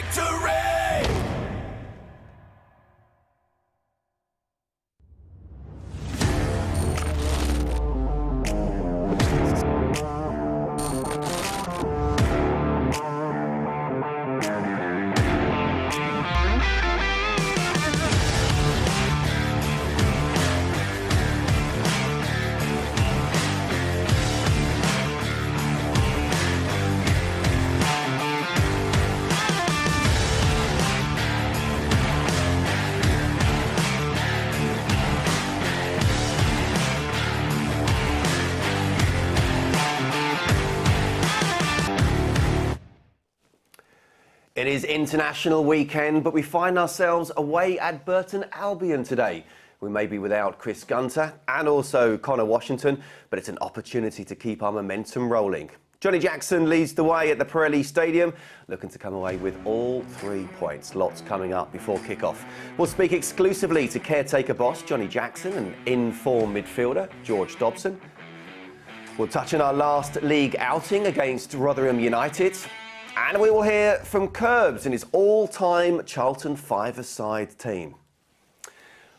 victory! It is international weekend, but we find ourselves away at Burton Albion today. We may be without Chris Gunter and also Connor Washington, but it's an opportunity to keep our momentum rolling. Johnny Jackson leads the way at the Pirelli Stadium, looking to come away with all 3 points. Lots coming up before kickoff. We'll speak exclusively to caretaker boss Johnny Jackson and in-form midfielder George Dobson. We'll touch on our last league outing against Rotherham United. And we will hear from Curbs and his all-time Charlton five-a-side team.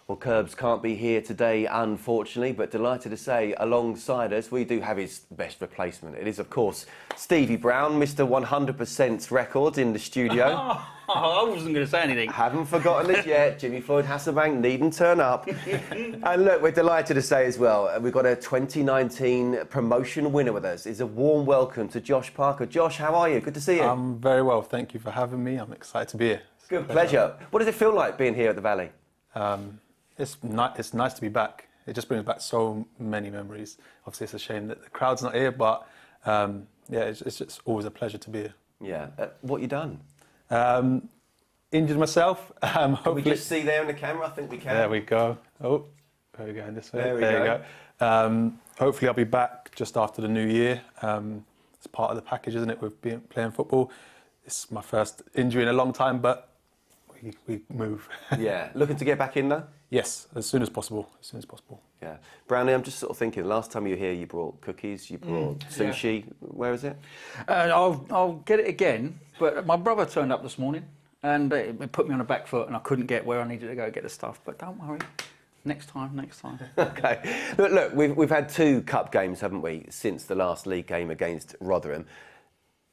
Well, Curbs can't be here today, unfortunately, but delighted to say alongside us, we do have his best replacement. It is, of course, Stevie Brown, Mr. 100% records in the studio. I wasn't going to say anything. Haven't forgotten it yet. Jimmy Floyd Hasselbank needn't turn up. And look, we're delighted to say as well, we've got a 2019 promotion winner with us. It's a warm welcome to Josh Parker. Josh, how are you? Good to see you. I'm very well, thank you for having me. I'm excited to be here. Good pleasure. What does it feel like being here at the Valley? It's nice to be back. It just brings back so many memories. Obviously, it's a shame that the crowd's not here, but yeah, it's just always a pleasure to be here. Yeah. What you done? Injured myself. Can Hopefully... we just see there in the camera? I think we can. There we go. Oh, there we go in this way. There we go. Hopefully, I'll be back just after the new year. It's part of the package, isn't it, with playing football. It's my first injury in a long time, but we move. Yeah. Looking to get back in though? Yes, as soon as possible. As soon as possible. Yeah. Brownie, I'm just sort of thinking, last time you were here, you brought cookies, you brought sushi. Yeah. Where is it? I'll get it again, but my brother turned up this morning and it put me on the back foot and I couldn't get where I needed to go get the stuff. But don't worry, next time. OK. Look, we've had 2 cup games, haven't we, since the last league game against Rotherham.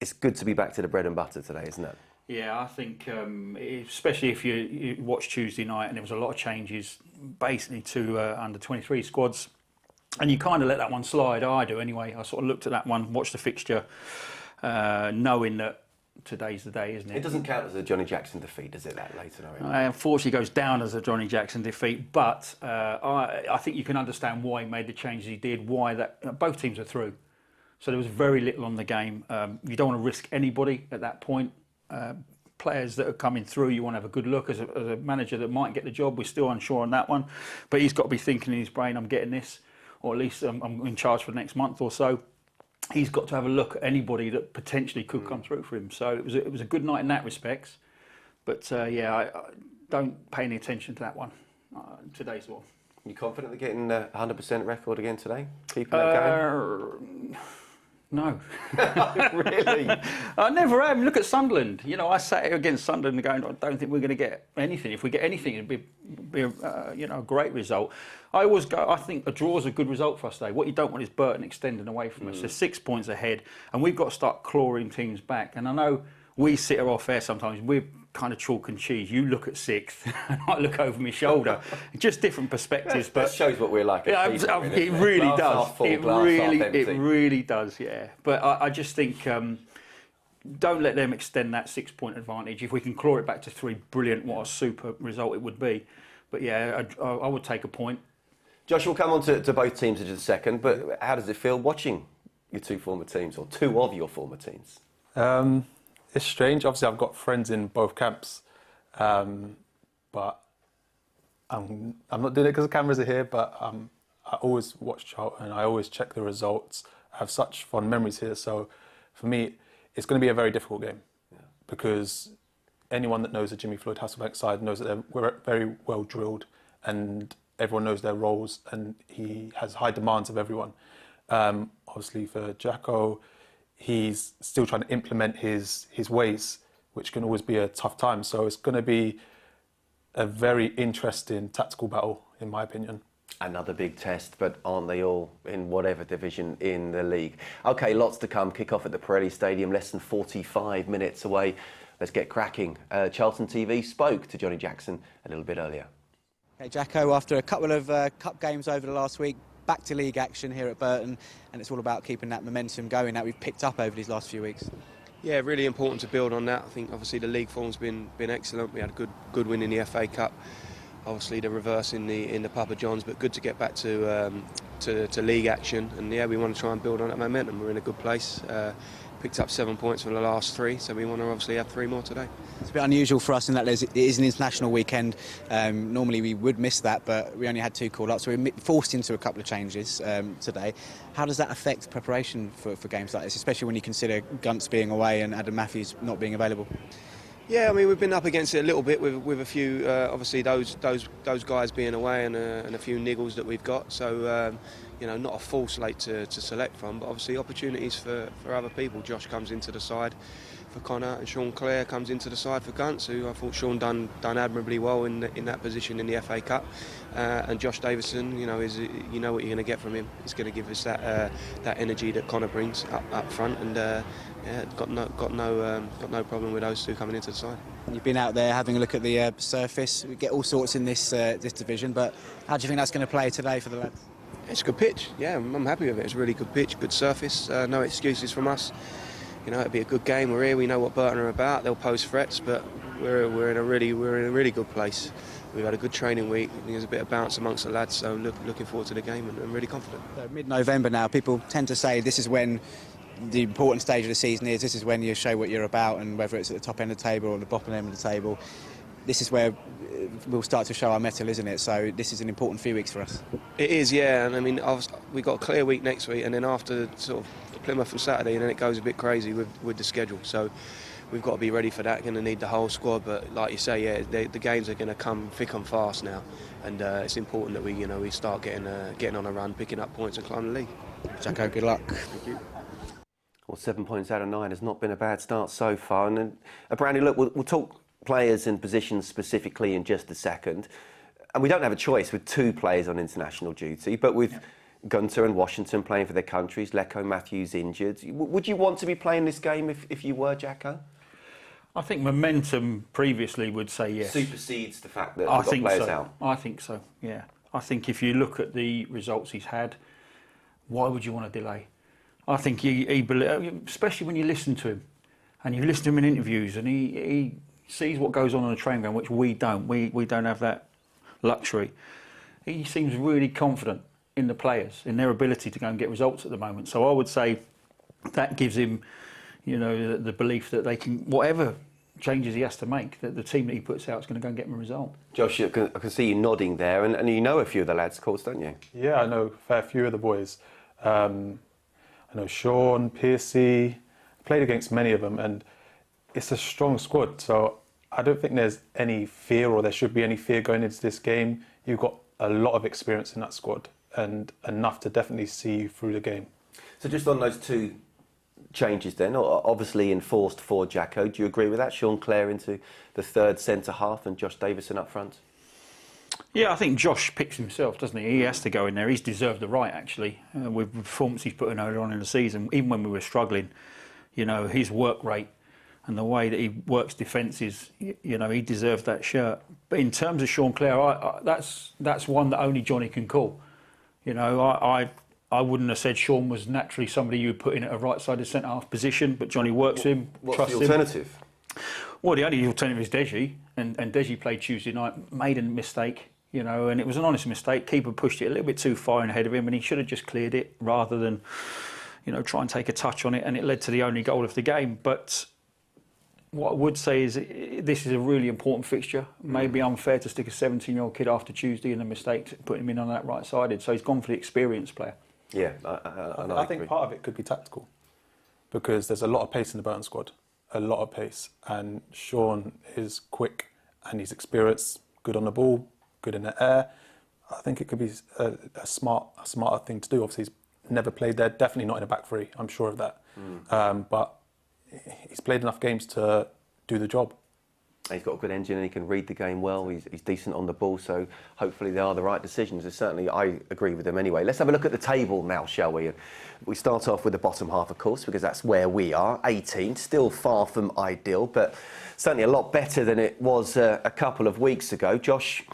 It's good to be back to the bread and butter today, isn't it? Yeah, I think, especially if you watch Tuesday night, and there was a lot of changes, basically to under-23 squads, and you kind of let that one slide. I do anyway. I sort of looked at that one, watched the fixture, knowing that today's the day, isn't it? It doesn't count as a Johnny Jackson defeat, does it? That late scenario. Unfortunately, goes down as a Johnny Jackson defeat, but I think you can understand why he made the changes he did. Why that both teams are through, so there was very little on the game. You don't want to risk anybody at that point. Players that are coming through, you want to have a good look as a manager that might get the job. We're still unsure on that one, but he's got to be thinking in his brain, I'm getting this, or at least I'm in charge for the next month or so. He's got to have a look at anybody that potentially could come through for him. So it was a good night in that respect, but yeah, I don't pay any attention to that one. Today's one. You confident of getting a 100% record again today? Keeping that going? No. Really? I never am. Look at Sunderland. You know, I sat here against Sunderland going, I don't think we're going to get anything. If we get anything, it'd be a great result. I think a draw is a good result for us today. What you don't want is Burton extending away from us. They're 6 points ahead, and we've got to start clawing teams back. And I know we sit here off air sometimes. We're kind of chalk and cheese. You look at 6th, and I look over my shoulder. Just different perspectives. But that shows what we're like. Yeah, it really does. It really does. Yeah. But I just think don't let them extend that 6-point advantage. If we can claw it back to 3, brilliant. What a super result it would be. But yeah, I would take a point. Josh, we'll come on to both teams in just a second. But how does it feel watching your 2 former teams, or 2 of your former teams? It's strange. Obviously, I've got friends in both camps, but I'm not doing it because the cameras are here. But I always watch Charlton. I always check the results. I have such fond memories here. So for me, it's going to be a very difficult game because anyone that knows the Jimmy Floyd Hasselbank side knows that they're very well drilled and everyone knows their roles, and he has high demands of everyone. Obviously, for Jacko, he's still trying to implement his ways which can always be a tough time. So it's going to be a very interesting tactical battle, in my opinion. Another big test, but aren't they all in whatever division in the league? OK, lots to come. Kick-off at the Pirelli Stadium, less than 45 minutes away. Let's get cracking. Charlton TV spoke to Johnny Jackson a little bit earlier. Okay, Jacko, after a couple of cup games over the last week, back to league action here at Burton, and it's all about keeping that momentum going that we've picked up over these last few weeks. Yeah, really important to build on that. I think obviously the league form's been excellent. We had a good win in the FA Cup. Obviously the reverse in the Papa John's, but good to get back to league action. And yeah, we want to try and build on that momentum. We're in a good place. Picked up 7 points from the last 3, so we want to obviously have 3 more today. It's a bit unusual for us in that it is an international weekend. Normally we would miss that, but we only had 2 call-ups, so we're forced into a couple of changes today. How does that affect preparation for games like this, especially when you consider Gunts being away and Adam Matthews not being available? Yeah, I mean, we've been up against it a little bit with a few, obviously those guys being away and a few niggles that we've got. So, you know, not a full slate to select from, but obviously opportunities for other people. Josh comes into the side for Connor, and Sean Clare comes into the side for Gunts, who I thought Sean done admirably well in that position in the FA Cup. And Josh Davison, you know, you know what you're going to get from him. He's going to give us that energy that Connor brings up front, and yeah, got no problem with those 2 coming into the side. You've been out there having a look at the surface. We get all sorts in this division, but how do you think that's going to play today for the lads? It's a good pitch. Yeah, I'm happy with it. It's a really good pitch, good surface. No excuses from us. You know, it'll be a good game. We're here. We know what Burton are about. They'll pose threats, but we're in a really good place. We've had a good training week. There's a bit of bounce amongst the lads, so looking forward to the game and really confident. So mid-November now, people tend to say this is when the important stage of the season is. This is when you show what you're about, and whether it's at the top end of the table or the bottom end of the table, this is where we'll start to show our mettle, isn't it? So this is an important few weeks for us. It is, yeah. And I mean, we've got a clear week next week, and then after sort of Plymouth and Saturday, and then it goes a bit crazy with the schedule. So we've got to be ready for that. Going to need the whole squad, but like you say, yeah, the games are going to come thick and fast now, and it's important that we start getting on a run, picking up points, and climbing the league. Jacko, good luck. Thank you. Well, 7 points out of 9 has not been a bad start so far. And then, Brandy, look, we'll talk players and positions specifically in just a second. And we don't have a choice with 2 players on international duty, but with Gunter and Washington playing for their countries, Lecco Matthews injured. Would you want to be playing this game if you were, Jacko? I think momentum previously would say yes. Supersedes the fact that we've got players out. I think so, yeah. I think if you look at the results he's had, why would you want to delay? I think he especially when you listen to him, and you listen to him in interviews, and he sees what goes on the training ground, which we don't. We don't have that luxury. He seems really confident in the players, in their ability to go and get results at the moment. So I would say that gives him, you know, the belief that they can, whatever changes he has to make, that the team that he puts out is going to go and get him a result. Josh, I can see you nodding there, and you know a few of the lads, of course, don't you? Yeah, I know a fair few of the boys. I know Sean, Piercy, played against many of them, and it's a strong squad. So I don't think there's any fear, or there should be any fear going into this game. You've got a lot of experience in that squad, and enough to definitely see you through the game. So just on those 2 changes then, obviously enforced for Jacko, do you agree with that? Sean Clare into the 3rd centre-half and Josh Davison up front? Yeah, I think Josh picks himself, doesn't he? He has to go in there. He's deserved the right, actually, with the performance he's put in earlier on in the season. Even when we were struggling, you know, his work rate and the way that he works defences, you know, he deserved that shirt. But in terms of Sean Clare, that's one that only Johnny can call. You know, I wouldn't have said Sean was naturally somebody you would put in at a right-sided centre-half position, but Johnny works him, trusts him. What's the alternative? Well, the only alternative is Deji, and Deji played Tuesday night, made a mistake, you know, and it was an honest mistake. Keeper pushed it a little bit too far in ahead of him, and he should have just cleared it rather than, you know, try and take a touch on it, and it led to the only goal of the game. But what I would say is this is a really important fixture. Maybe unfair to stick a 17-year-old kid after Tuesday in a mistake, putting him in on that right-sided. So he's gone for the experienced player. Yeah, I think part of it could be tactical, because there's a lot of pace in the Burton squad, a lot of pace, and Sean is quick and he's experienced, good on the ball, good in the air. I think it could be a smarter thing to do. Obviously, he's never played there, definitely not in a back 3. I'm sure of that. But he's played enough games to do the job. He's got a good engine and he can read the game well. He's decent on the ball, so hopefully they are the right decisions. And certainly, I agree with them anyway. Let's have a look at the table now, shall we? We start off with the bottom half, of course, because that's where we are. 18, still far from ideal, but certainly a lot better than it was a couple of weeks ago. Josh,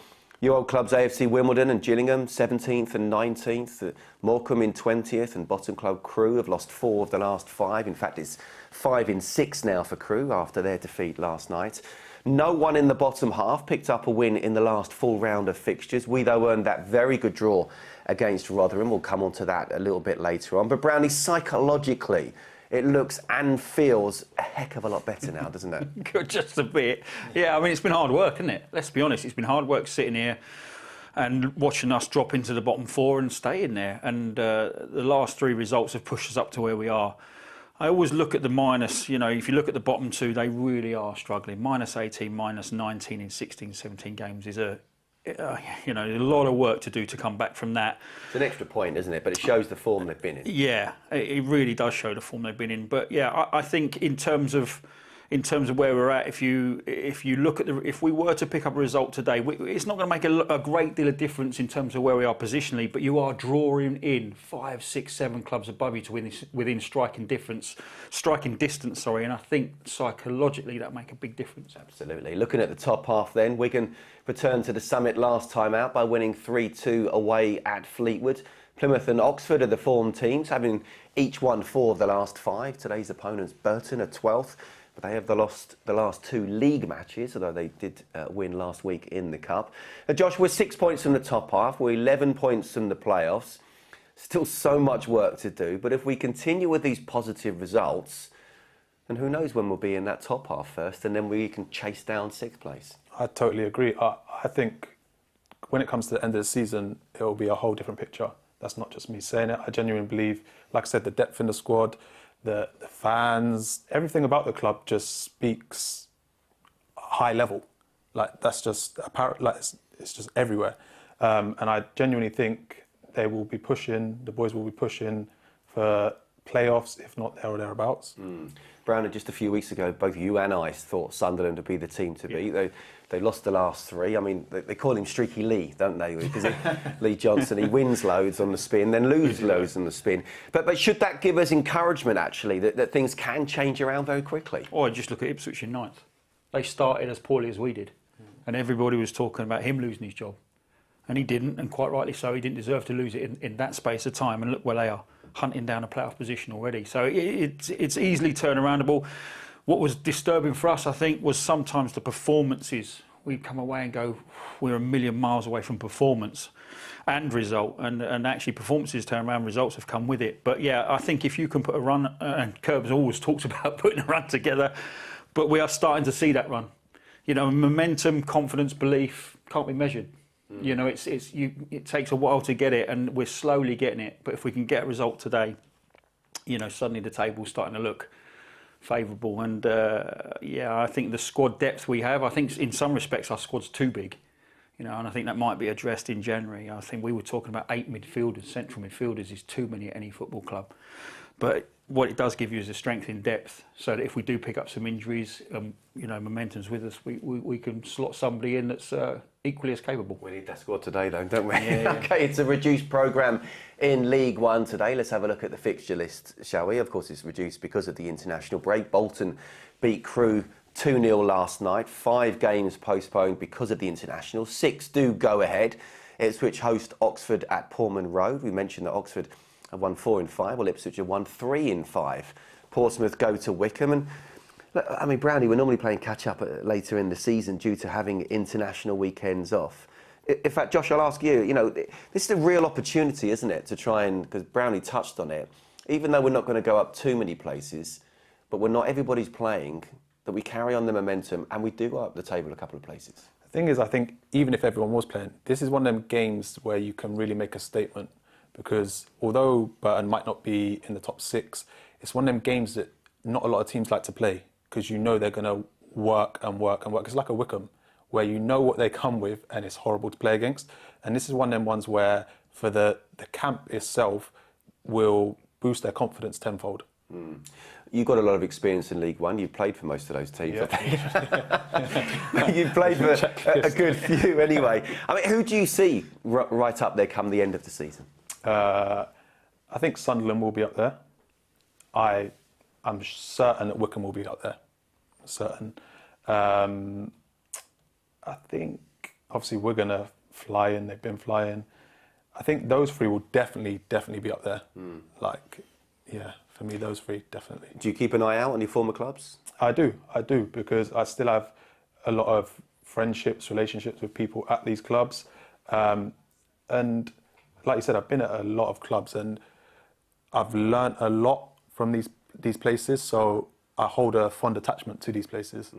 your old clubs, AFC Wimbledon and Gillingham, 17th and 19th. Morecambe in 20th, and bottom club Crewe have lost 4 of the last 5. In fact, it's 5 in 6 now for Crewe after their defeat last night. No one in the bottom half picked up a win in the last full round of fixtures. We, though, earned that very good draw against Rotherham. We'll come on to that a little bit later on. But Brownie, psychologically, it looks and feels a heck of a lot better now, doesn't it? Just a bit. Yeah, I mean, it's been hard work, isn't it? Let's be honest, it's been hard work sitting here and watching us drop into the bottom 4 and stay in there. And the last 3 results have pushed us up to where we are. I always look at the minus, you know, if you look at the bottom 2, they really are struggling. Minus 18, minus 19 in 16, 17 games is you know, a lot of work to do to come back from that. It's an extra point, isn't it? But it shows the form they've been in. Yeah, it really does show the form they've been in. But yeah, I think in terms of where we're at, if you look at if we were to pick up a result today, it's not going to make a great deal of difference in terms of where we are positionally. But you are drawing in 5, 6, 7 clubs above you to within striking distance. And I think psychologically that make a big difference. Absolutely. Looking at the top half, then Wigan returned to the summit last time out by winning 3-2 away at Fleetwood. Plymouth and Oxford are the form teams, having each won 4 of the last 5. Today's opponents, Burton, are 12th. But they have lost the last 2 league matches, although they did win last week in the Cup. Josh, we're 6 points from the top half. We're 11 points from the playoffs. Still so much work to do. But if we continue with these positive results, then who knows when we'll be in that top half first, and then we can chase down 6th place. I totally agree. I think when it comes to the end of the season, it will be a whole different picture. That's not just me saying it. I genuinely believe, like I said, the depth in the squad, the fans, everything about the club just speaks high level. Like that's just apparent. Like it's just everywhere. And I genuinely think they will be pushing. The boys will be pushing for playoffs, if not there or thereabouts. Brown, just a few weeks ago, both you and I thought Sunderland would be the team to beat. They lost the last 3. I mean, they call him Streaky Lee, don't they? Because Lee Johnson, he wins loads on the spin, then loses loads on the spin. But should that give us encouragement, actually, that things can change around very quickly? Or just look at Ipswich in 9th. They started as poorly as we did. And everybody was talking about him losing his job. And he didn't, and quite rightly so. He didn't deserve to lose it in that space of time. And look where they are, hunting down a playoff position already. So it's easily turnaroundable. What was disturbing for us, I think, was sometimes the performances. We'd come away and go, we're a million miles away from performance and result. And actually performances turn around, results have come with it. But yeah, I think if you can put a run, and Curbs always talks about putting a run together, but we are starting to see that run. You know, momentum, confidence, belief can't be measured. You know, it takes a while to get it, and we're slowly getting it. But if we can get a result today, you know, suddenly the table's starting to look favourable. And yeah, I think the squad depth we have, I think in some respects our squad's too big. You know, and I think that might be addressed in January. I think we were talking about 8 midfielders, central midfielders is too many at any football club. But what it does give you is a strength in depth, so that if we do pick up some injuries, you know, momentum's with us, we can slot somebody in that's equally as capable. We need that squad today, though, don't we? Yeah. OK, it's a reduced programme in League One today. Let's have a look at the fixture list, shall we? Of course, it's reduced because of the international break. Bolton beat Crewe 2-0 last night. 5 games postponed because of the international. 6 do go ahead. Ipswich host Oxford at Portman Road. We mentioned that Oxford have won 4 in 5, while Ipswich have won 3 in 5. Portsmouth go to Wickham. And I mean, Brownie, we're normally playing catch-up later in the season due to having international weekends off. In fact, Josh, I'll ask you, you know, this is a real opportunity, isn't it, to try and, because Brownie touched on it, even though we're not going to go up too many places, but we're not everybody's playing, that we carry on the momentum and we do go up the table a couple of places. The thing is, I think even if everyone was playing, this is one of them games where you can really make a statement. Because although Burton might not be in the top 6, it's one of them games that not a lot of teams like to play, because you know they're going to work and work and work. It's like a Wickham, where you know what they come with and it's horrible to play against. And this is one of them ones where, for the camp itself, will boost their confidence tenfold. You've got a lot of experience in League One. You've played for most of those teams, I think. You've played for a good few anyway. I mean, who do you see right up there come the end of the season? I think Sunderland will be up there. I'm certain that Wycombe will be up there. Certain. I think, obviously, we're going to fly in. They've been flying. I think those three will definitely be up there. For me, those three, definitely. Do you keep an eye out on your former clubs? I do, because I still have a lot of friendships, relationships with people at these clubs. And like you said, I've been at a lot of clubs and I've learned a lot from these places, so I hold a fond attachment to these places.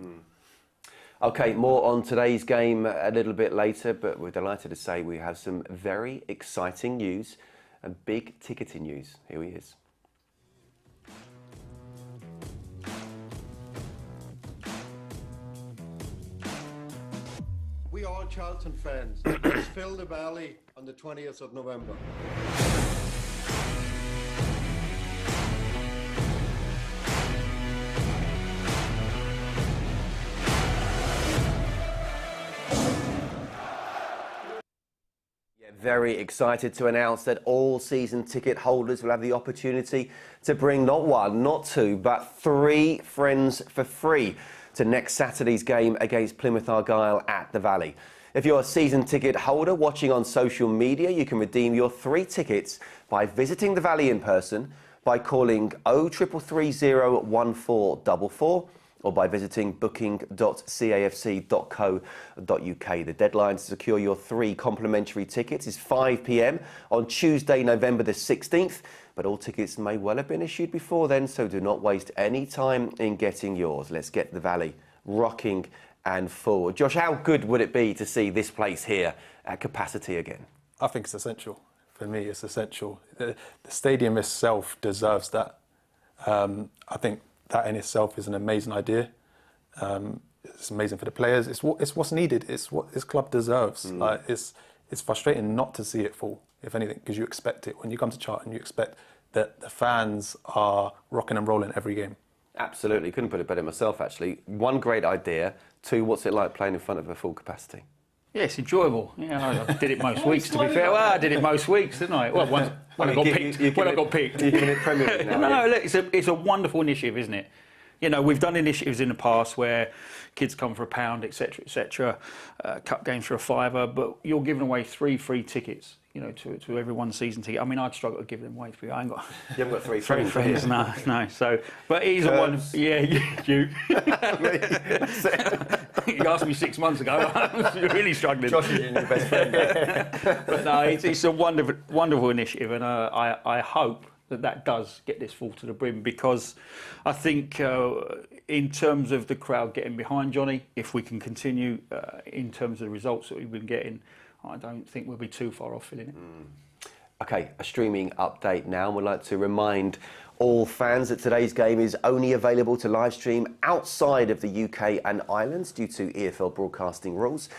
OK, more on today's game a little bit later, but we're delighted to say we have some very exciting news and big ticketing news. Here he is. We all Charlton fans, let's fill the Valley on the 20th of November. Very excited to announce that all season ticket holders will have the opportunity to bring not one, not two, but 3 friends for free to next Saturday's game against Plymouth Argyle at the Valley. If you're a season ticket holder watching on social media, you can redeem your 3 tickets by visiting the Valley in person, by calling 0330 1444, or by visiting booking.cafc.co.uk. The deadline to secure your 3 complimentary tickets is 5 p.m. on Tuesday, November the 16th, but all tickets may well have been issued before then, so do not waste any time in getting yours. Let's get the Valley rocking and forward. Josh, how good would it be to see this place here at capacity again? I think it's essential. For me, it's essential. The stadium itself deserves that. I think that in itself is an amazing idea. It's amazing for the players. It's what's needed. It's what this club deserves. Like, it's frustrating not to see it fall, if anything, because you expect it. When you come to Charlton, you expect that the fans are rocking and rolling every game. Absolutely. Couldn't put it better myself, actually. 1, great idea. 2, what's it like playing in front of a full capacity? Yeah, it's enjoyable. Yeah, I did it most weeks, to be fair. Well, I did it most weeks, didn't I? Well, when I got picked. You're giving it Premier League now. No, look, it's a wonderful initiative, isn't it? You know, we've done initiatives in the past where kids come for £1, etc., cup games for £5, but you're giving away 3 free tickets, you know, to everyone's season ticket. I mean, I'd struggle to give them away for you. I ain't got. You haven't got 3 3 friends. No. So, but it is a one. Yeah, you. You asked me 6 months ago. I was really struggling. Josh is your best friend. But no, it's a wonderful initiative, and I hope that does get this full to the brim, because I think in terms of the crowd getting behind Johnny, if we can continue in terms of the results that we've been getting, I don't think we'll be too far off filling it. OK, a streaming update now. We'd like to remind all fans that today's game is only available to live stream outside of the UK and Ireland due to EFL broadcasting rules.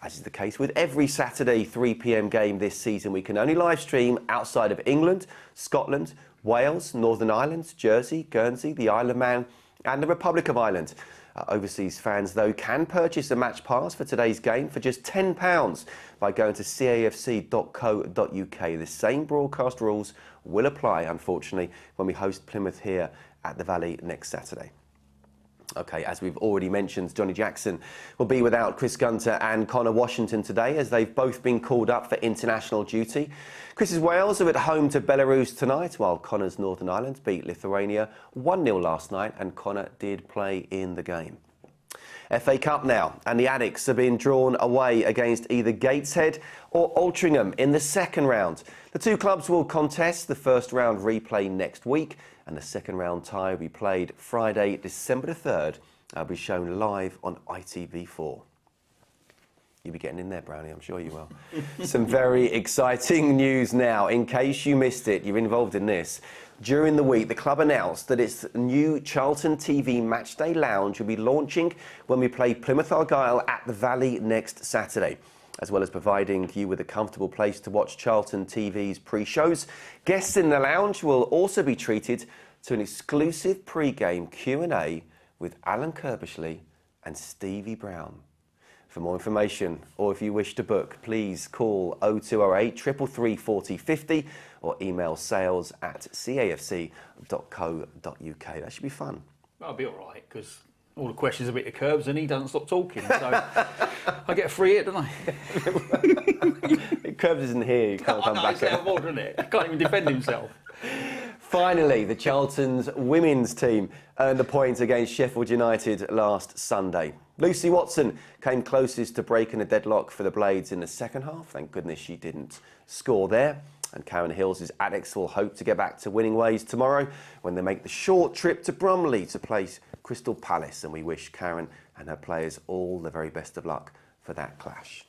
As is the case with every Saturday 3 p.m. game this season, we can only live stream outside of England, Scotland, Wales, Northern Ireland, Jersey, Guernsey, the Isle of Man and the Republic of Ireland. Overseas fans, though, can purchase a match pass for today's game for just £10 by going to cafc.co.uk. The same broadcast rules will apply, unfortunately, when we host Plymouth here at the Valley next Saturday. OK, as we've already mentioned, Johnny Jackson will be without Chris Gunter and Connor Washington today, as they've both been called up for international duty. Chris's Wales are at home to Belarus tonight, while Connor's Northern Ireland beat Lithuania 1-0 last night, and Connor did play in the game. FA Cup now, and the Addicts are being drawn away against either Gateshead or Altrincham in the second round. The 2 clubs will contest the first round replay next week, and the second round tie will be played Friday, December the 3rd. It'll be shown live on ITV4. You'll be getting in there, Brownie, I'm sure you will. Some very exciting news now. In case you missed it, you're involved in this. During the week, the club announced that its new CharltonTV Matchday Lounge will be launching when we play Plymouth Argyle at the Valley next Saturday. As well as providing you with a comfortable place to watch Charlton TV's pre-shows, guests in the lounge will also be treated to an exclusive pre-game Q&A with Alan Curbishley and Stevie Brown. For more information, or if you wish to book, please call 0208 333 4050 or email sales@cafc.co.uk. That should be fun. That'll be all right, because all the questions are a bit of Curbs and he doesn't stop talking, so I get a free hit, don't I? Curbs isn't here, you can't come back. It's out of order, isn't it? He can't even defend himself. Finally, the Charlton's women's team earned a point against Sheffield United last Sunday. Lucy Watson came closest to breaking a deadlock for the Blades in the second half. Thank goodness she didn't score there. And Karen Hills' Addicts will hope to get back to winning ways tomorrow when they make the short trip to Bromley to place Crystal Palace. And we wish Karen and her players all the very best of luck for that clash.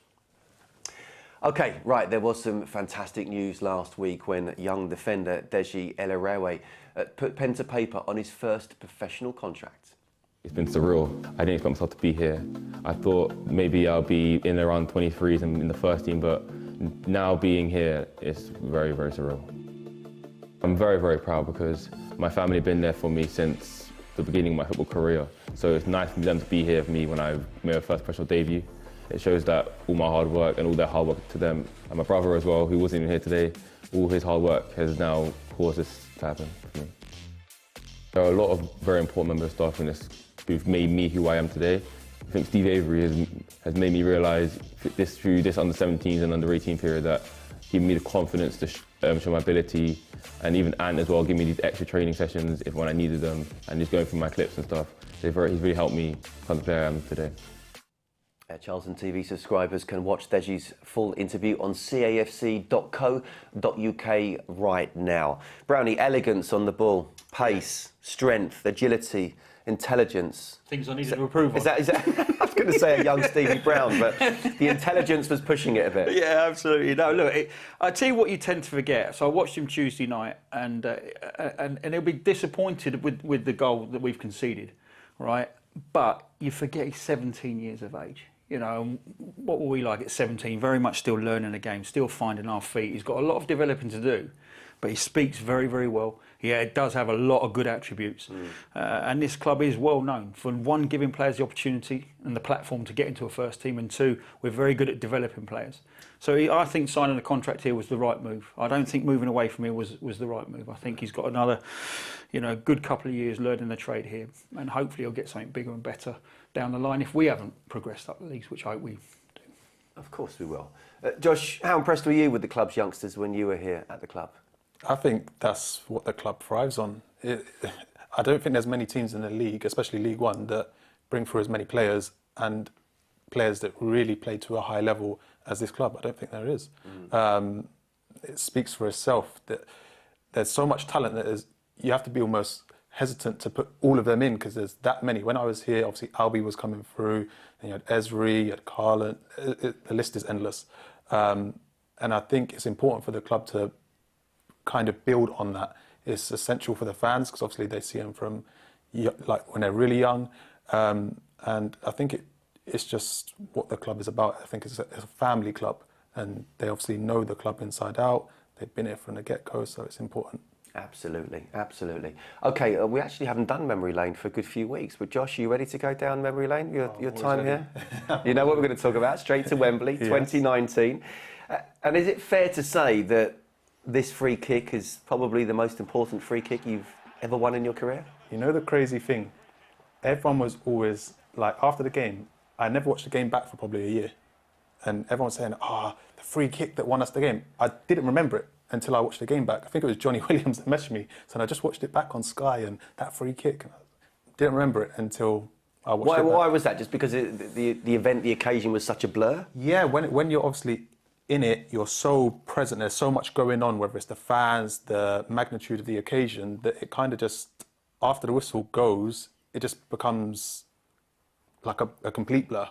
OK, right, there was some fantastic news last week when young defender Deji Elerewe put pen to paper on his first professional contract. It's been surreal. I didn't expect myself to be here. I thought maybe I'll be in around 23s and in the first team, but now being here is very, very surreal. I'm very, very proud because my family have been there for me since the beginning of my football career. So it's nice for them to be here for me when I made my first professional debut. It shows that all my hard work and all their hard work to them, and my brother as well, who wasn't even here today, all his hard work has now caused this to happen for me. There are a lot of very important members of staff in this who've made me who I am today. I think Steve Avery has made me realise through this under-17s and under-18 period that he gave me the confidence to show my ability, and even Ant as well gave me these extra training sessions when I needed them, and just going through my clips and stuff. He's really helped me become the player I am today. Charlton TV subscribers can watch Deji's full interview on cafc.co.uk right now. Brownie, elegance on the ball, pace, strength, agility, intelligence. Things I needed to improve on. Is that, I was going to say a young Stevie Brown, but the intelligence was pushing it a bit. Yeah, absolutely. No, look, I tell you what you tend to forget. So I watched him Tuesday night, and he'll be disappointed with the goal that we've conceded, right? But you forget he's 17 years of age. You know, what were we like at 17? Very much still learning the game, still finding our feet. He's got a lot of developing to do, but he speaks very, very well. Yeah, it does have a lot of good attributes. And this club is well known for, one, giving players the opportunity and the platform to get into a first team, and two, we're very good at developing players. So I think signing the contract here was the right move. I don't think moving away from here was the right move. I think he's got another, good couple of years learning the trade here, and hopefully he'll get something bigger and better down the line if we haven't progressed up the leagues, which I hope we do. Of course we will. Josh, how impressed were you with the club's youngsters when you were here at the club? I think that's what the club thrives on. I don't think there's many teams in the league, especially League One, that bring through as many players and players that really play to a high level as this club. I don't think there is. It speaks for itself that there's so much talent that you have to be almost hesitant to put all of them in because there's that many. When I was here, obviously Albie was coming through, and you had Esri, you had Carlton, the list is endless. And I think it's important for the club to kind of build on that. It's essential for the fans because obviously they see them from like when they're really young, and I think it's just what the club is about. I think it's a family club, and they obviously know the club inside out. They've been here from the get-go, so it's important. Absolutely, absolutely. OK, we actually haven't done memory lane for a good few weeks, but Josh, are you ready to go down memory lane? Your time here? You know what we're going to talk about, straight to Wembley, yes. 2019. And is it fair to say that this free kick is probably the most important free kick you've ever won in your career? You know the crazy thing? Everyone was always, like, after the game, I never watched the game back for probably a year. And everyone was saying, the free kick that won us the game. I didn't remember it until I watched the game back. I think it was Johnny Williams that messaged me. So I just watched it back on Sky, and that free kick, and I didn't remember it until I watched it back. Why was that? Just because the event, the occasion was such a blur? Yeah, when you're obviously in it, you're so present, there's so much going on, whether it's the fans, the magnitude of the occasion, that it kind of just, after the whistle goes, it just becomes like a complete blur.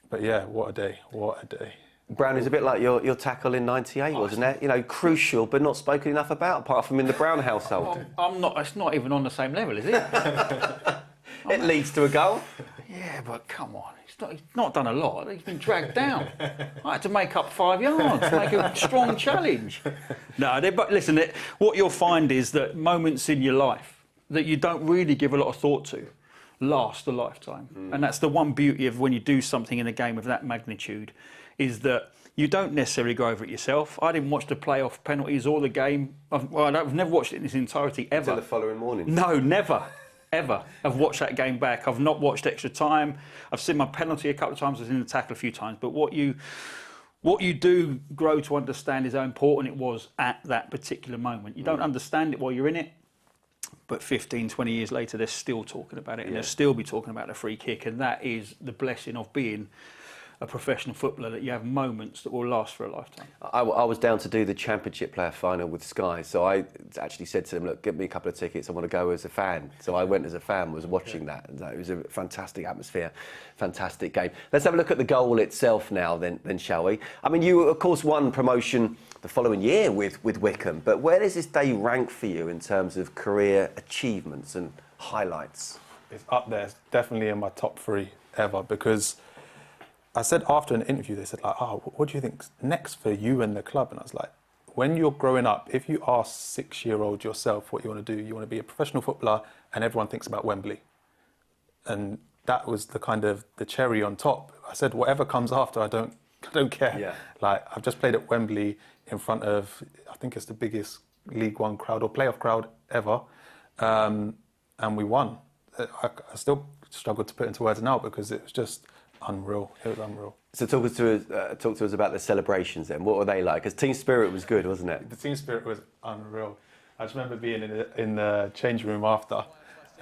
But yeah, what a day, what a day. Brown is a bit like your tackle in '98, wasn't it? You know, crucial but not spoken enough about, apart from in the Brown household. I'm not. It's not even on the same level, is it? It leads to a goal. Yeah, but come on, he's not done a lot. He's been dragged down. I had to make up 5 yards, make a strong challenge. No, but listen, what you'll find is that moments in your life that you don't really give a lot of thought to last a lifetime. And that's the one beauty of when you do something in a game of that magnitude, is that you don't necessarily go over it yourself. I didn't watch the playoff penalties or the game. I've never watched it in its entirety ever. Until the following morning? No, never. Ever. I've watched that game back. I've not watched extra time. I've seen my penalty a couple of times. I've seen the tackle a few times. But what you do grow to understand is how important it was at that particular moment. You don't understand it while you're in it, but 15, 20 years later, they're still talking about it, and they'll still be talking about the free kick. And that is the blessing of being a professional footballer, that you have moments that will last for a lifetime. I was down to do the Championship player final with Sky, so I actually said to them, look, give me a couple of tickets, I want to go as a fan. So I went as a fan, was watching that. And it was a fantastic atmosphere, fantastic game. Let's have a look at the goal itself now then shall we? I mean, you, of course, won promotion the following year with Wycombe, but where does this day rank for you in terms of career achievements and highlights? It's up there. It's definitely in my top 3 ever, because I said after an interview, they said, like, oh, what do you think's next for you and the club? And I was like, when you're growing up, if you ask 6-year-old yourself what you want to do, you want to be a professional footballer, and everyone thinks about Wembley. And that was the kind of the cherry on top. I said, whatever comes after, I don't care. Yeah. Like, I've just played at Wembley in front of, I think it's the biggest League One crowd or playoff crowd ever. And we won. I still struggle to put into words now, because it was just unreal. It was unreal. So talk to us about the celebrations then. What were they like? Because team spirit was good, wasn't it? The team spirit was unreal. I just remember being in the changing room after,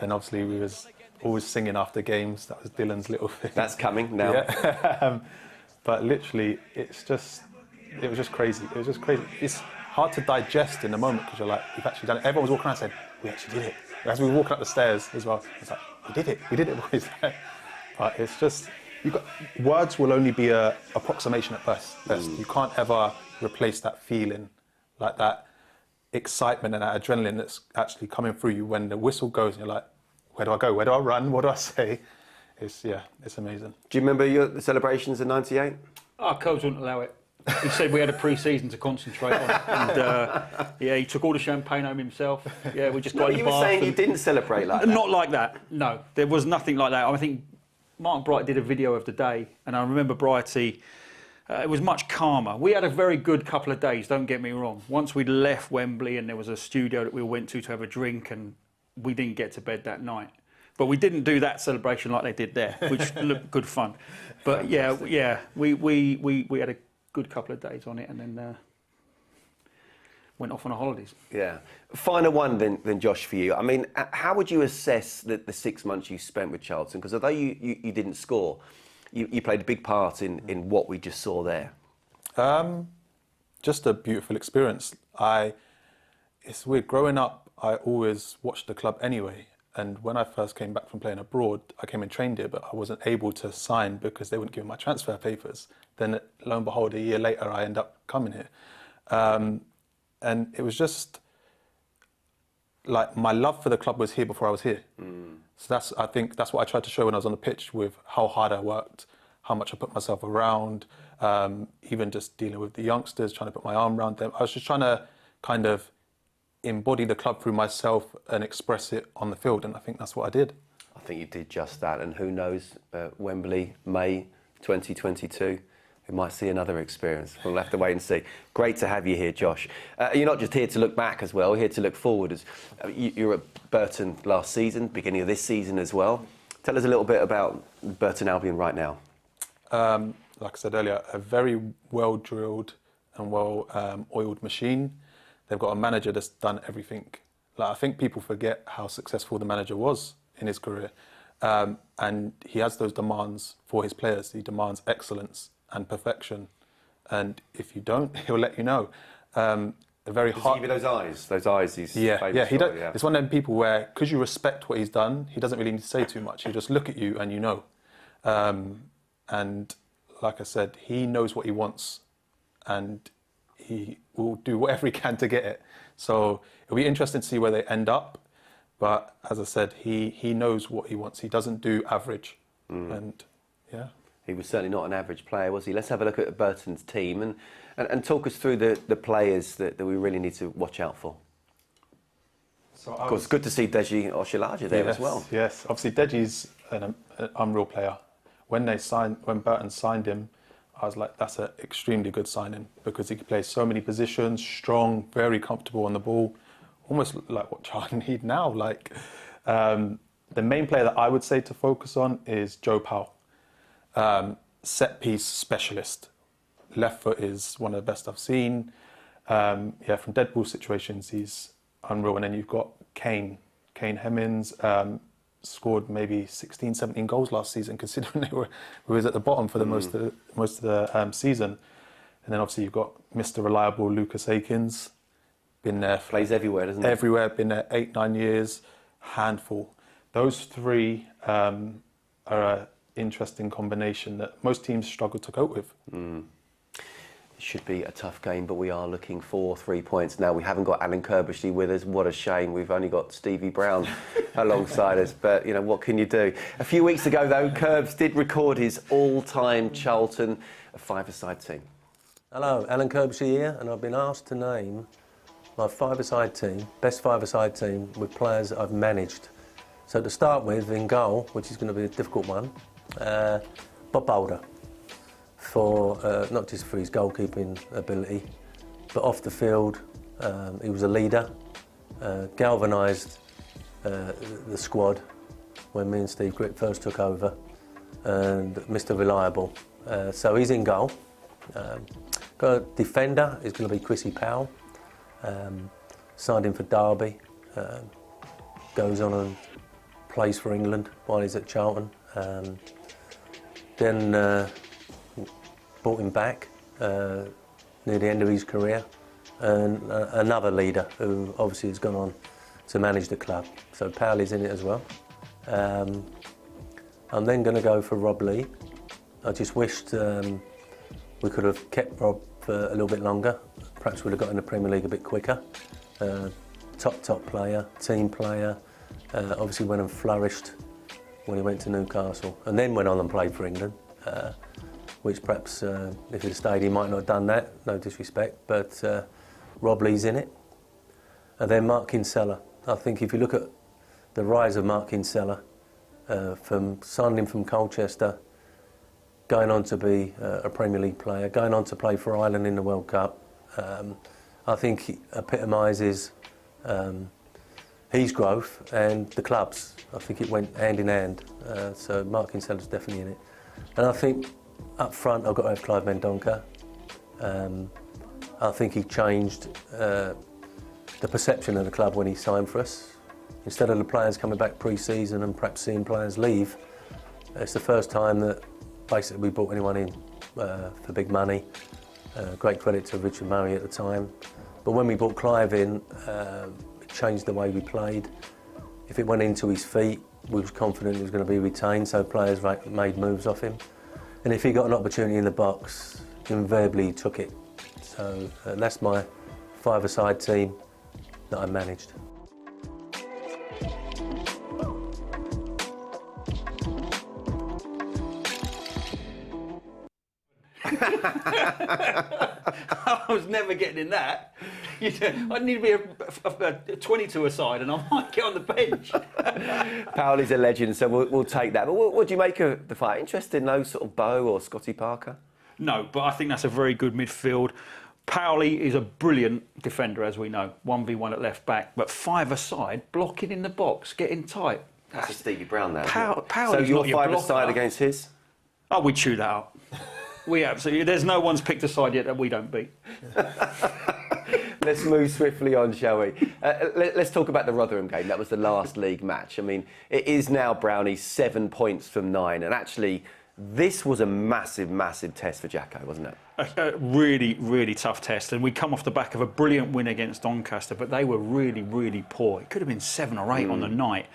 and obviously we was always singing after games. That was Dylan's little thing. That's coming now. Yeah. But literally, it was just crazy. It was just crazy. It's hard to digest in the moment, because you're like, we've actually done it. Everyone was walking around saying, we actually did it. As we were walking up the stairs as well, it's like, we did it, boys. But it's just, words will only be an approximation at best. You can't ever replace that feeling, like that excitement and that adrenaline that's actually coming through you when the whistle goes and you're like, where do I go? Where do I run? What do I say? It's amazing. Do you remember the celebrations in '98? Our coach wouldn't allow it. He said we had a pre-season to concentrate on. And he took all the champagne home himself. Yeah, we just got in the You were bath saying you didn't celebrate like that? Not like that, no. There was nothing like that. I think Mark Bright did a video of the day, and I remember Brighty, it was much calmer. We had a very good couple of days, don't get me wrong. Once we'd left Wembley and there was a studio that we went to have a drink, and we didn't get to bed that night. But we didn't do that celebration like they did there, which looked good fun. But we had a good couple of days on it, and then went off on a holidays. Yeah. Final one then, Josh, for you. I mean, how would you assess the 6 months you spent with Charlton? Because although you didn't score, you played a big part in what we just saw there. Just a beautiful experience. It's weird. Growing up, I always watched the club anyway. And when I first came back from playing abroad, I came and trained here, but I wasn't able to sign because they wouldn't give me my transfer papers. Then, lo and behold, a year later, I end up coming here. And it was just like my love for the club was here before I was here. So I think that's what I tried to show when I was on the pitch, with how hard I worked, how much I put myself around, even just dealing with the youngsters, trying to put my arm around them. I was just trying to kind of embody the club through myself and express it on the field, and I think that's what I did. I think you did just that, and who knows, Wembley, May 2022, we might see another experience. We'll have to wait and see. Great to have you here, Josh. You're not just here to look back as well, here to look forward. You were at Burton last season, beginning of this season as well. Tell us a little bit about Burton Albion right now. Like I said earlier, a very well-drilled and well-oiled machine. They've got a manager that's done everything. Like, I think people forget how successful the manager was in his career. And he has those demands for his players. He demands excellence and perfection. And if you don't, he'll let you know. Does he give you those eyes? Those eyes he's famous for, yeah. It's one of them people where, because you respect what he's done, he doesn't really need to say too much. He'll just look at you and you know. And like I said, he knows what he wants, and he will do whatever he can to get it. So it'll be interesting to see where they end up. But as I said, he knows what he wants. He doesn't do average. And yeah. He was certainly not an average player, was he? Let's have a look at Burton's team and talk us through the players that we really need to watch out for. So of course, good to see Deji Oshilaja there as well. Yes, obviously Deji's an unreal player. When Burton signed him, I was like, that's an extremely good signing because he could play so many positions, strong, very comfortable on the ball, almost like what Charlton need now. Like the main player that I would say to focus on is Joe Powell. Set piece specialist. Left foot is one of the best I've seen. Yeah, from dead ball situations, he's unreal. And then you've got Kane Hemmings, scored maybe 16, 17 goals last season, considering we was at the bottom for the most of the season. And then obviously you've got Mr. Reliable Lucas Akins, been there. Plays everywhere, doesn't he? Everywhere, been there 8-9 years, handful. Those three are a interesting combination that most teams struggle to cope with. It should be a tough game, but we are looking for 3 points. Now, we haven't got Alan Curbishley with us. What a shame. We've only got Stevie Brown alongside us, but, you know, what can you do? A few weeks ago, though, Curbs did record his all-time Charlton five-a-side team. Hello, Alan Curbishley here, and I've been asked to name my five-a-side team, best five-a-side team with players that I've managed. So to start with, in goal, which is going to be a difficult one, Bob Boulder, for not just for his goalkeeping ability, but off the field, he was a leader, galvanised the squad when me and Steve Gritt first took over, and Mr. Reliable. So he's in goal. Got a defender, is going to be Chrissy Powell, signed him for Derby, goes on and plays for England while he's at Charlton. Then brought him back near the end of his career, and another leader who obviously has gone on to manage the club. So Powell is in it as well. I'm then going to go for Rob Lee. I just wished we could have kept Rob for a little bit longer. Perhaps we'd have got in the Premier League a bit quicker. Top player, team player. Obviously went and flourished when he went to Newcastle, and then went on and played for England, which perhaps if he'd stayed he might not have done that, no disrespect, but Rob Lee's in it. And then Mark Kinsella. I think if you look at the rise of Mark Kinsella, from signing him from Colchester, going on to be a Premier League player, going on to play for Ireland in the World Cup, I think he epitomises his growth and the club's. I think it went hand in hand. So Mark Kinsella's definitely in it. And I think up front I've got to have Clive Mendonca. I think he changed the perception of the club when he signed for us. Instead of the players coming back pre-season and perhaps seeing players leave, it's the first time that basically we brought anyone in for big money. Great credit to Richard Murray at the time. But when we brought Clive in, it changed the way we played. If it went into his feet, we was confident he was going to be retained, so players made moves off him. And if he got an opportunity in the box, invariably he took it. So that's my five-a-side team that I managed. I was never getting in that. I need to be a 22 aside and I might get on the bench. Powell is a legend, so we'll take that. But what do you make of the fight? Interested in those sort of Bow or Scotty Parker? No, but I think that's a very good midfield. Powley is a brilliant defender, as we know. 1v1 at left back, but five-a-side, blocking in the box, getting tight. That's Stevie Brown now. Powley's so your not your five-a-side blocker. against his? Oh, we chew that up. We absolutely. There's no one's picked a side yet that we don't beat. Let's move swiftly on, shall we? Let's talk about the Rotherham game. That was the last league match. I mean, it is now Brownie's 7 points from 9, and actually, this was a massive, massive test for Jacko, wasn't it? A really, really tough test, and we come off the back of a brilliant win against Doncaster, but they were really, really poor. It could have been 7 or 8 on the night.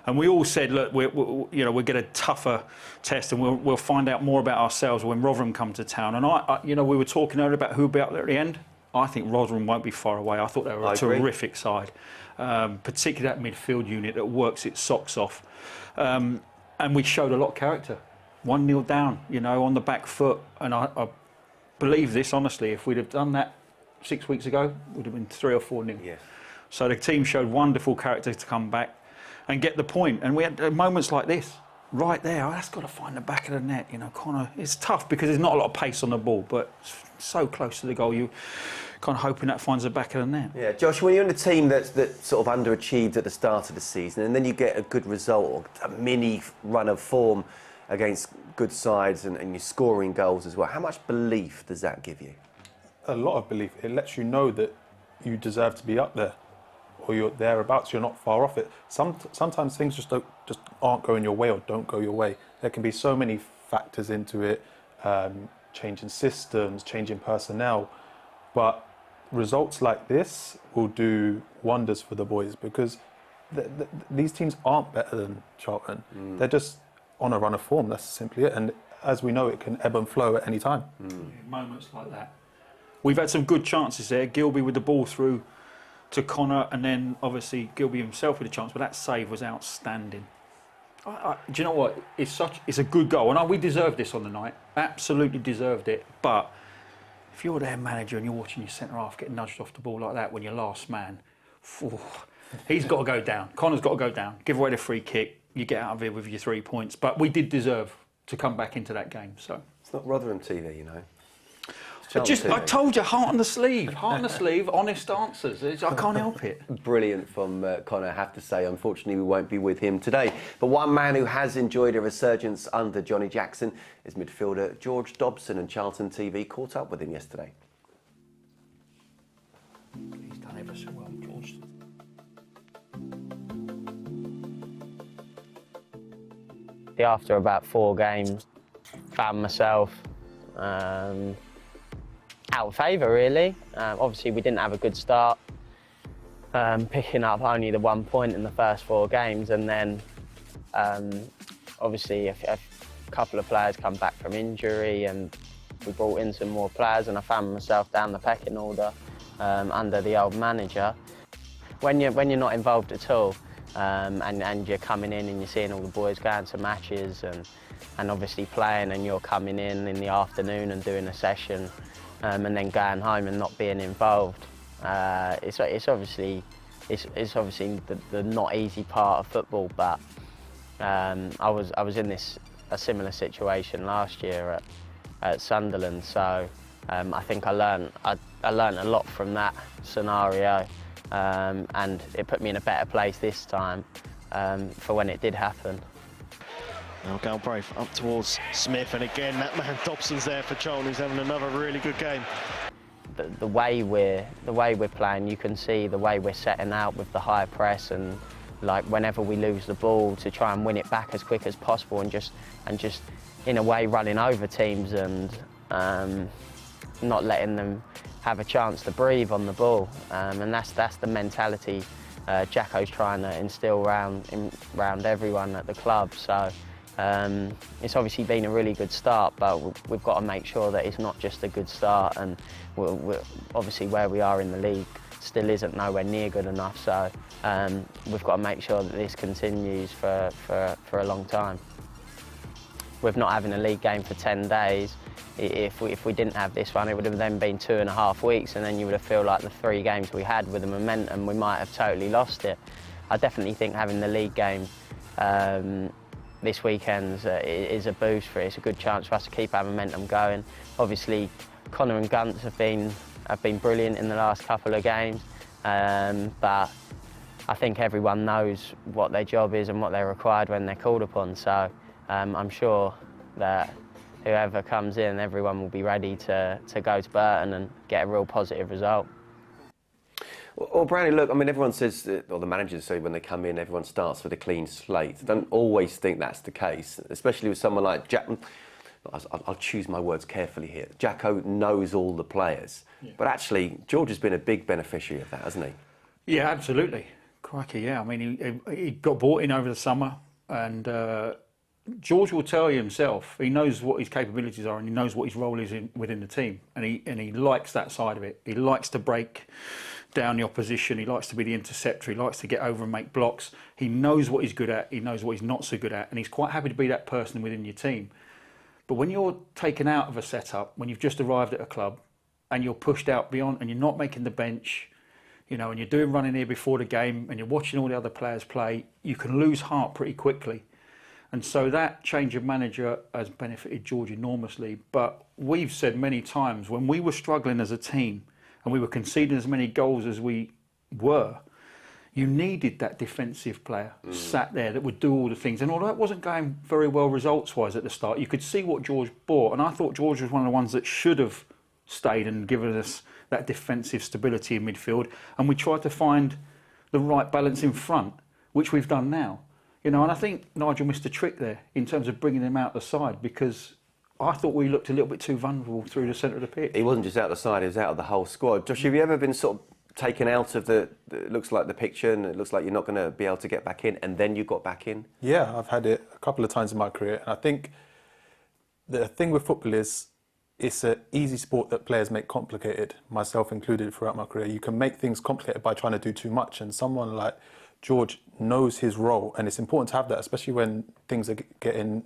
And we all said, look, we'll get a tougher test, and we'll find out more about ourselves when Rotherham come to town. And we were talking earlier about who'll be out there at the end. I think Rotherham won't be far away. I thought they were a terrific side, particularly that midfield unit that works its socks off. and we showed a lot of character. 1-0 down, you know, on the back foot, and I believe this honestly. If we'd have done that 6 weeks ago, it would have been 3 or 4-0. Yes. So the team showed wonderful character to come back and get the point. And we had moments like this, right there. Oh, that's got to find the back of the net, you know. Connor, it's tough because there's not a lot of pace on the ball, but it's so close to the goal, you kind of hoping that finds the back of the net. Yeah, Josh, when you're in a team that sort of underachieved at the start of the season, and then you get a good result, or a mini run of form against good sides, and you're scoring goals as well, how much belief does that give you? A lot of belief. It lets you know that you deserve to be up there, or you're thereabouts. You're not far off it. Sometimes things just aren't going your way or don't go your way. There can be so many factors into it, changing systems, changing personnel, but results like this will do wonders for the boys, because these teams aren't better than Charlton. They're just on a run of form. That's simply it. And as we know, it can ebb and flow at any time. Moments like that. We've had some good chances there. Gilby with the ball through to Connor, and then obviously Gilby himself with a chance, but that save was outstanding. Do you know what? It's a good goal, and we deserved this on the night. Absolutely deserved it. But if you're their manager and you're watching your centre half get nudged off the ball like that when you're last man, he's got to go down. Connor's got to go down. Give away the free kick. You get out of here with your 3 points. But we did deserve to come back into that game. So it's not Rotherham TV, you know. I told you, heart on the sleeve, honest answers. I can't help it. Brilliant from Connor, I have to say. Unfortunately, we won't be with him today. But one man who has enjoyed a resurgence under Johnny Jackson is midfielder George Dobson, and Charlton TV caught up with him yesterday. He's done ever so well, George. After about 4 games, found myself out of favour, really. Obviously, we didn't have a good start, picking up only the 1 point in the first 4 games, and then obviously a couple of players come back from injury, and we brought in some more players, and I found myself down the pecking order under the old manager. When you're not involved at all, and you're coming in and you're seeing all the boys going to matches and obviously playing, and you're coming in the afternoon and doing a session, and then going home and not being involved. It's obviously the not easy part of football, but I was in a similar situation last year at Sunderland, so I think I learned a lot from that scenario, and it put me in a better place this time for when it did happen. Now Galbraith up towards Smith, and again that man Dobson's there for Charlton, who's having another really good game. The way we're playing, you can see the way we're setting out with the high press, and like whenever we lose the ball, to try and win it back as quick as possible, and just in a way running over teams and not letting them have a chance to breathe on the ball, and that's the mentality Jacko's trying to instill around everyone at the club. So it's obviously been a really good start, but we've got to make sure that it's not just a good start, and we're obviously where we are in the league still isn't nowhere near good enough, so we've got to make sure that this continues for a long time. With not having a league game for 10 days, if we didn't have this one, it would have then been 2.5 weeks, and then you would have felt like the 3 games we had with the momentum, we might have totally lost it. I definitely think having the league game this weekend is a boost for it. It's a good chance for us to keep our momentum going. Obviously, Connor and Guntz have been brilliant in the last couple of games, but I think everyone knows what their job is and what they're required when they're called upon. So I'm sure that whoever comes in, everyone will be ready to go to Burton and get a real positive result. Well, Brownie, look, I mean, everyone says, or the managers say when they come in, everyone starts with a clean slate. I don't always think that's the case, especially with someone like Jack. I'll choose my words carefully here. Jacko knows all the players, but actually, George has been a big beneficiary of that, hasn't he? Yeah, absolutely. Crikey, yeah. I mean, he got brought in over the summer, and George will tell you himself, he knows what his capabilities are, and he knows what his role is within the team, and he likes that side of it. He likes to break down the opposition. He likes to be the interceptor. He likes to get over and make blocks. He knows what he's good at. He knows what he's not so good at. And he's quite happy to be that person within your team. But when you're taken out of a setup, when you've just arrived at a club and you're pushed out beyond and you're not making the bench, you know, and you're doing running here before the game and you're watching all the other players play, you can lose heart pretty quickly. And so that change of manager has benefited George enormously. But we've said many times, when we were struggling as a team and we were conceding as many goals as we were, you needed that defensive player sat there that would do all the things. And although it wasn't going very well results-wise at the start, you could see what George brought. And I thought George was one of the ones that should have stayed and given us that defensive stability in midfield. And we tried to find the right balance in front, which we've done now. You know, and I think Nigel missed a trick there in terms of bringing him out the side, because I thought we looked a little bit too vulnerable through the centre of the pitch. He wasn't just out the side, he was out of the whole squad. Josh, have you ever been sort of taken out of it looks like the picture and it looks like you're not going to be able to get back in, and then you got back in? Yeah, I've had it a couple of times in my career. And I think the thing with football is it's an easy sport that players make complicated, myself included throughout my career. You can make things complicated by trying to do too much, and someone like George knows his role, and it's important to have that, especially when things are getting,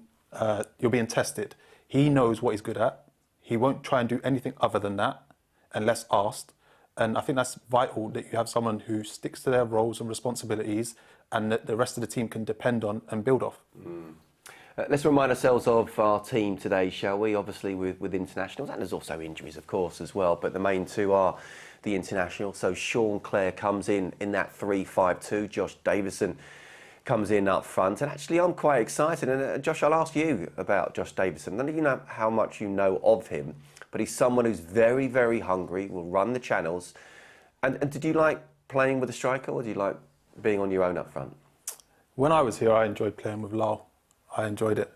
you're being tested. He knows what he's good at. He won't try and do anything other than that unless asked. And I think that's vital, that you have someone who sticks to their roles and responsibilities and that the rest of the team can depend on and build off. Let's remind ourselves of our team today, shall we? Obviously with internationals, and there's also injuries, of course, as well, but the main two are the international. So Sean Clare comes in that 3-5-2. Josh Davison comes in up front. And actually, I'm quite excited. And Josh, I'll ask you about Josh Davison. None of you know how much you know of him, but he's someone who's very, very hungry, will run the channels. And did you like playing with a striker, or do you like being on your own up front? When I was here, I enjoyed playing with Lau. I enjoyed it.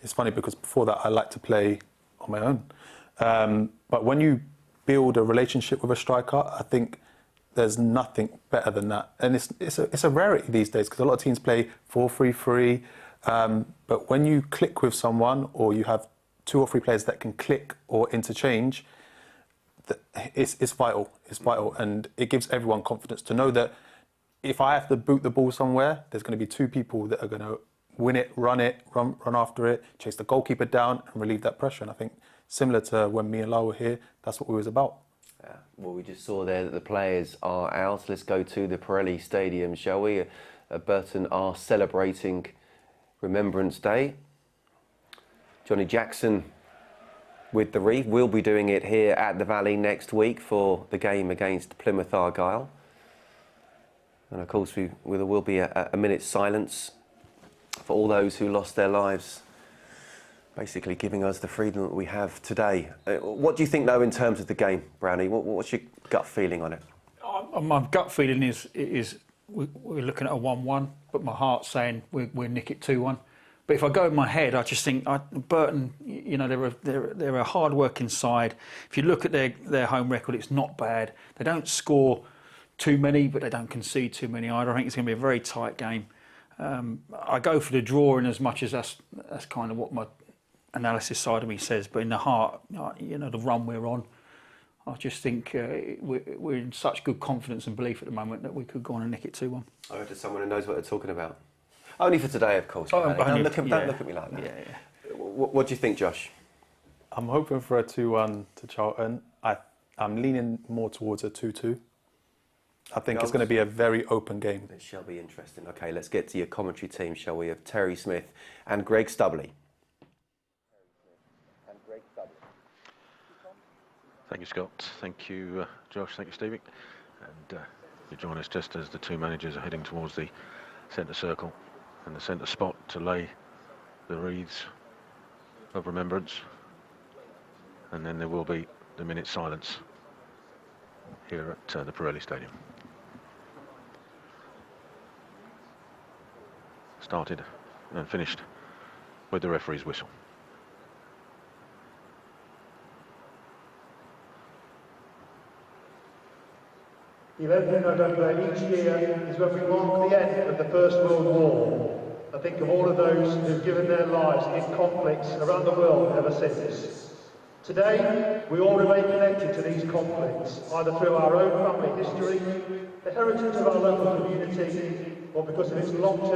It's funny because before that, I liked to play on my own. But when you build a relationship with a striker, I think there's nothing better than that. And it's a rarity these days, because a lot of teams play 4-3-3. But when you click with someone, or you have 2 or 3 players that can click or interchange, it's vital. It's vital, and it gives everyone confidence to know that if I have to boot the ball somewhere, there's going to be 2 people that are going to win it, run after it, chase the goalkeeper down and relieve that pressure. And I think similar to when me and Lau were here, that's what we was about. Well, we just saw there that the players are out. Let's go to the Pirelli Stadium, shall we? Burton are celebrating Remembrance Day. Johnny Jackson with the wreath. We'll be doing it here at the Valley next week for the game against Plymouth Argyle. And of course, there will be a minute's silence for all those who lost their lives, basically giving us the freedom that we have today. What do you think, though, in terms of the game, Brownie? What's your gut feeling on it? My gut feeling is we're looking at a 1-1, but my heart's saying we'll nick it 2-1. But if I go in my head, I just think Burton, you know, they're a hard-working side. If you look at their home record, it's not bad. They don't score too many, but they don't concede too many either. I think it's going to be a very tight game. I go for the draw in as much as that's kind of what my analysis side of me says. But in the heart, you know, the run we're on, I just think we're in such good confidence and belief at the moment that we could go on and nick it 2-1. I heard someone who knows what they're talking about. Only for today, of course. Don't look at me like that. Yeah. What do you think, Josh? I'm hoping for a 2-1 to Charlton. I'm leaning more towards a 2-2. I think it's going to be a very open game. It shall be interesting. OK, let's get to your commentary team, shall we, of Terry Smith and Greg Stubley. Thank you, Scott. Thank you, Josh. Thank you, Stevie. And you join us just as the 2 managers are heading towards the centre circle and the centre spot to lay the wreaths of remembrance. And then there will be the minute's silence here at the Pirelli Stadium. Started and finished with the referee's whistle. The event in November each year is when we mark the end of the First World War. I think of all of those who've given their lives in conflicts around the world ever since. Today, we all remain connected to these conflicts, either through our own family history, the heritage of our local community, or because of its long-term